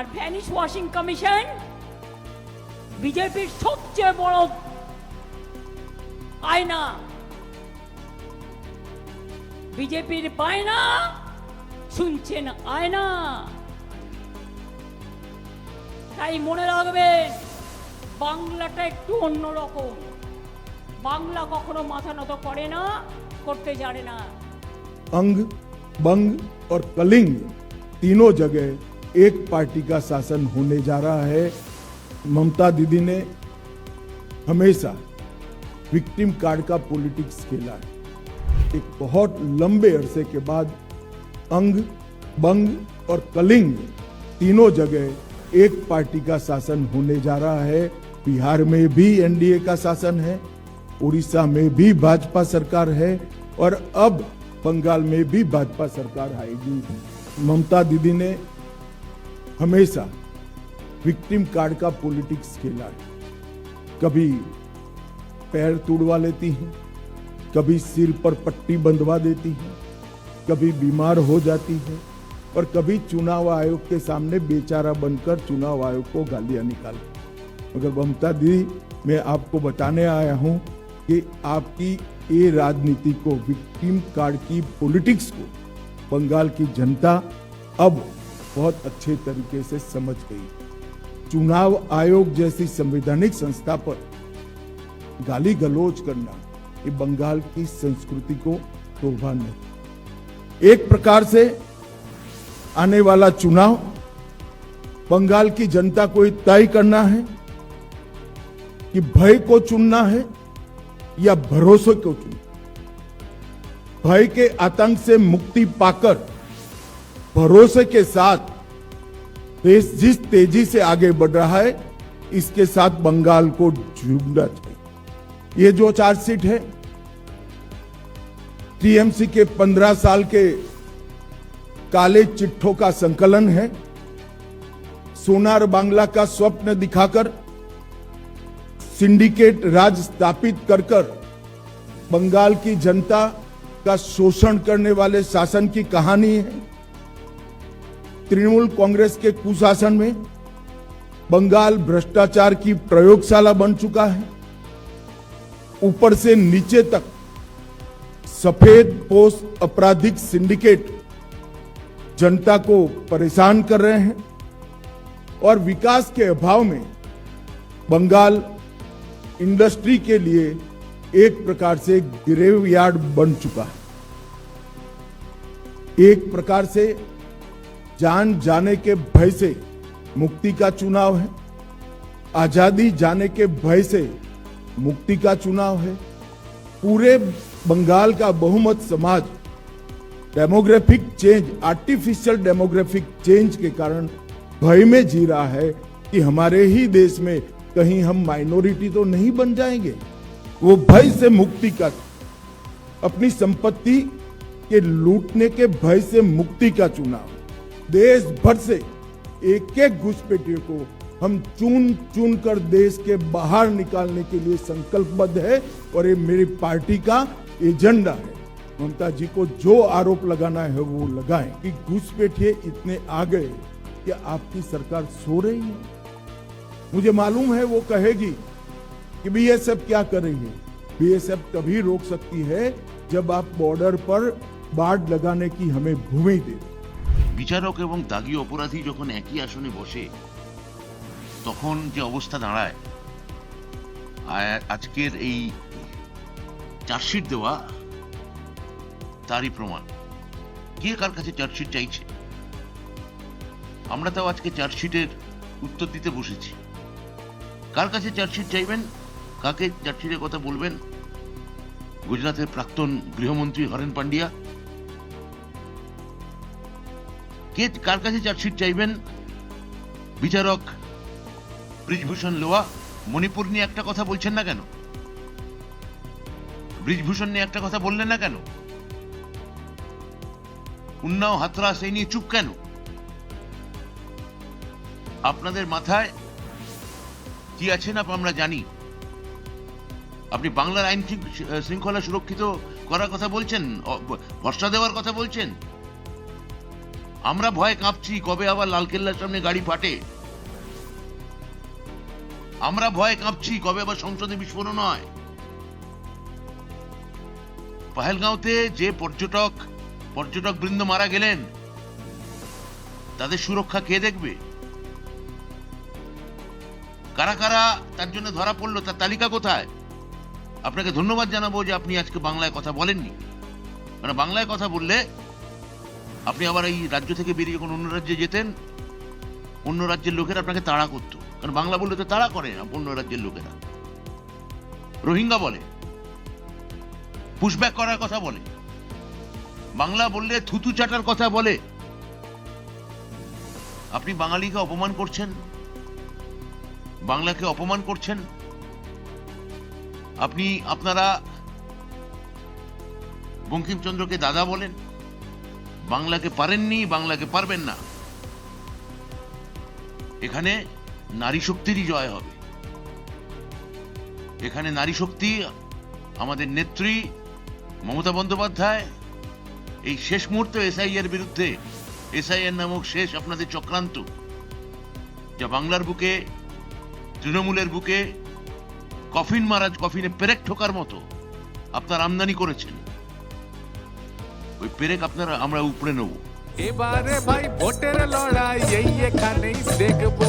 আর vanish washing commission বিজেপির সবচেয়ে বড় আয়না। বিজেপির বায়না শুনছেন আয়না। তাই মনে রাখবেন, বাংলাটা একটু অন্যরকম। বাংলা কখনো মাথা নত করে না, করতে জানে না। अंग, बंग और कलिंग तीनों जगह एक पार्टी का शासन होने जा रहा है। ममता दीदी ने हमेशा विक्टिम कार्ड का पॉलिटिक्स खेला है। एक बहुत लंबे अरसे के बाद अंग, बंग और कलिंग तीनों जगह एक पार्टी का शासन होने जा रहा है। बिहार में भी एनडीए का शासन है, उड़ीसा में भी भाजपा सरकार है और अब बंगाल में भी भाजपा सरकार आएगी। ममता दीदी ने हमेशा विक्टिम कार्ड का पॉलिटिक्स खेला है। कभी पैर तुड़वा लेती हैं, कभी सिर पर पट्टी बंधवा देती हैं, कभी बीमार हो जाती है और कभी चुनाव आयोग के सामने बेचारा बनकर चुनाव आयोग को गालियां निकालती। मगर ममता दीदी, मैं आपको बताने आया हूं कि आपकी ये राजनीति को, विक्टिम कार्ड की पॉलिटिक्स को बंगाल की जनता अब बहुत अच्छे तरीके से समझ गई। चुनाव आयोग जैसी संवैधानिक संस्था पर गाली गलौज करना ये बंगाल की संस्कृति को शोभा नहीं। एक प्रकार से आने वाला चुनाव बंगाल की जनता को तय करना है कि भय को चुनना है या भरोसे को चुनना। भय के आतंक से मुक्ति पाकर भरोसे के साथ देश जिस तेजी से आगे बढ़ रहा है, इसके साथ बंगाल को जुड़ना चाहिए। ये जो चार्जशीट है, टीएमसी के 15 साल के काले चिट्ठों का संकलन है। सोनार बांग्ला का स्वप्न दिखाकर सिंडिकेट राज स्थापित कर बंगाल की जनता का शोषण करने वाले शासन की कहानी है। तृणमूल कांग्रेस के कुशासन में बंगाल भ्रष्टाचार की प्रयोगशाला बन चुका है। ऊपर से नीचे तक सफेद पोश आपराधिक सिंडिकेट जनता को परेशान कर रहे हैं और विकास के अभाव में बंगाल इंडस्ट्री के लिए एक प्रकार से ग्रेवयार्ड बन चुका है। एक प्रकार से जान जाने के भय से मुक्ति का चुनाव है, आजादी जाने के भय से मुक्ति का चुनाव है। पूरे बंगाल का बहुमत समाज demographic change, artificial demographic change के कारण भय में जी रहा है कि हमारे ही देश में कहीं हम माइनॉरिटी तो नहीं बन जाएंगे। वो भय से मुक्ति का, अपनी संपत्ति के लूटने के भय से मुक्ति का चुनाव। देश भर से एक एक घुसपैठियों को हम चुन चुन कर देश के बाहर निकालने के लिए संकल्पबद्ध है और ये मेरी पार्टी का एजेंडा है। ममता जी को जो आरोप लगाना है वो लगाएं कि घुसपैठिए इतने आ गए कि आपकी सरकार सो रही है। मुझे मालूम है वो कहेगी कि बीएसएफ क्या कर रही है। बीएसएफ तभी रोक सकती है जब आप बॉर्डर पर बाड़ लगाने की हमें भूमि दे। বিচারক এবং দাগী অপরাধী যখন একই আসনে বসে তখন যে অবস্থা দাঁড়ায়, আজকের এই চার্জশিট দেওয়া তারই প্রমাণ। কে কার কাছে চার্জশিট চাইছে? আমরা তাও আজকে চার্জশিটের উত্তর দিতে বসেছি। কার কাছে চার্জশিট চাইবেন, কাকে চার্জশিটের কথা বলবেন? গুজরাটের প্রাক্তন গৃহমন্ত্রী হরেন পান্ডিয়া। কে কার কাছে চার্জশিট চাইবেন? বিচারক ব্রিজভূষণ লোয়া। মণিপুর নিয়ে একটা কথা বলছেন না কেন? ব্রিজভূষণ নিয়ে একটা কথা বললেন না কেন? উন্নাও হাতরাস এই নিয়ে চুপ কেন? আপনাদের মাথায় কি আছে না আমরা জানি। আপনি বাংলার আইন শৃঙ্খলা সুরক্ষিত করার কথা বলছেন, ভরসা দেওয়ার কথা বলছেন। আমরা ভয়ে কাঁপছি কবে আবার লালকেল্লার সামনে গাড়ি ফাটে। আমরা ভয়ে কাঁপছি কবে আবার সংসদে বিস্ফোরণ হয়। পহেলগাঁওতে যে পর্যটক বৃন্দ মারা গেলেন, তাদের সুরক্ষা কে দেখবে? কারা কারা তার জন্য ধরা পড়লো তার তালিকা কোথায়? আপনাকে ধন্যবাদ জানাবো যে আপনি আজকে বাংলায় কথা বলেননি। মানে বাংলায় কথা বললে আপনি আবার এই রাজ্য থেকে বেরিয়ে যখন অন্য রাজ্যে যেতেন, অন্য রাজ্যের লোকেরা আপনাকে তাড়া করতো। কারণ বাংলা বললে তো তাড়া করে না অন্য রাজ্যের লোকেরা। রোহিঙ্গা বলে, পুশব্যাক করার কথা বলে, বাংলা বললে থুতু চাটার কথা বলে। আপনি বাঙালিকে অপমান করছেন, বাংলাকে অপমান করছেন। আপনারা বঙ্কিমচন্দ্রকে দাদা বলেন, বাংলাকে পারেননি, বাংলাকে পারবেন না। এখানে নারী শক্তিরই জয় হবে। এখানে নারী শক্তি, আমাদের নেত্রী মমতা বন্দ্যোপাধ্যায় এই শেষ মুহূর্তে এসআইআর বিরুদ্ধে, এসআইআর নামক শেষ আপনাদের চক্রান্ত, যা বাংলার বুকে, তৃণমূলের বুকে কফিনে পেরেক ঠোকার মতো আপনার আমদানি করেছেন, ওই পেরেক আমরা উপড়ে নেব। এবারে ভাই ভোটের লড়াই এই এখানেই দেখবো।